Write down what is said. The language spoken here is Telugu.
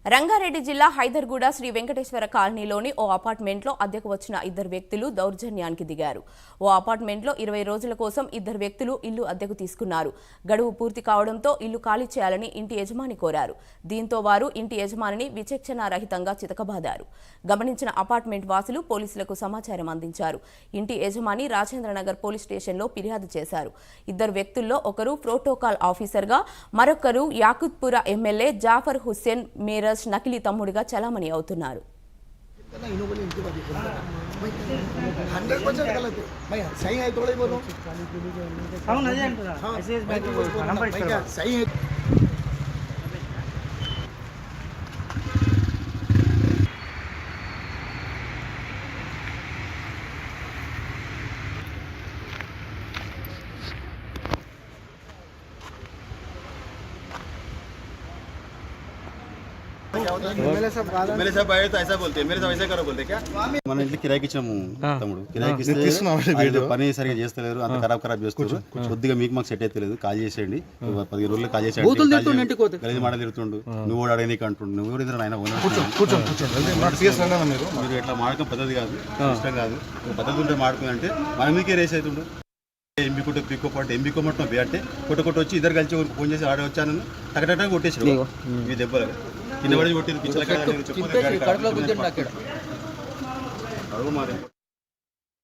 రంగారెడ్డి జిల్లా హైదర్గూడ శ్రీ వెంకటేశ్వర కాలనీలోని ఓ అపార్ట్మెంట్లో అద్దెకు వచ్చిన ఇద్దరు వ్యక్తులు దౌర్జన్యానికి దిగారు. ఓ అపార్ట్మెంట్లో 20 రోజుల కోసం ఇద్దరు వ్యక్తులు ఇల్లు అద్దెకు తీసుకున్నారు. గడువు పూర్తి కావడంతో ఇల్లు ఖాళీ చేయాలని ఇంటి యజమాని కోరారు. దీంతో వారు ఇంటి యజమానిని విచక్షణారహితంగా చితకబాదారు. గమనించిన అపార్ట్మెంట్ వాసులు పోలీసులకు సమాచారం అందించారు. ఇంటి యజమాని రాజేంద్రనగర్ పోలీస్ స్టేషన్లో ఫిర్యాదు చేశారు. ఇద్దరు వ్యక్తుల్లో ఒకరు ప్రోటోకాల్ ఆఫీసర్గా, మరొకరు యాకుత్పుర ఎమ్మెల్యే జాఫర్ హుస్సేన్ మేరజ్ నకిలీ తమ్ముడిగా చలామణి అవుతున్నారు. मेरे साहब आए तो ऐसा बोलते हैं, मेरे साहब ऐसा करो बोलते क्या? మన ఇంట్లో కిరాయికి ఇచ్చాము తమ్ముడు. కిరాయికి ఇస్తే పని సరిగా చేస్తలేరు, అంత ఖరాబ్ చేస్తారు. కొద్దిగా మీకు మాకు సెట్ అయితే లేదు, కాల్ చేసేయండి. 15 రోజులు కాల్ చేసేయండి. గలీజ్ మాటలు తిడుతుండు, నువ్వు కూడా అడగనీకి అంటుండు. నువ్వు కూడా ఇద్దరు ఆయన మీరు ఎట్లా మాడకం పద్ధతి కాదు, ఇష్టం కాదు. పద్ధతి ఉంటే మాడుతుంది అంటే మన మీకే రేస్ అవుతుండు. ఎంబీ కొట్టు పికో పాటు ఎంబీ కొమ్మటం అంటే కొట్టు వచ్చి ఇద్దరు కలిసి ఫోన్ చేసి ఆడ వచ్చాను టకటా కొట్టేసాడు. మీ దెబ్బలు కింద పడి కొట్టింది పిచ్చల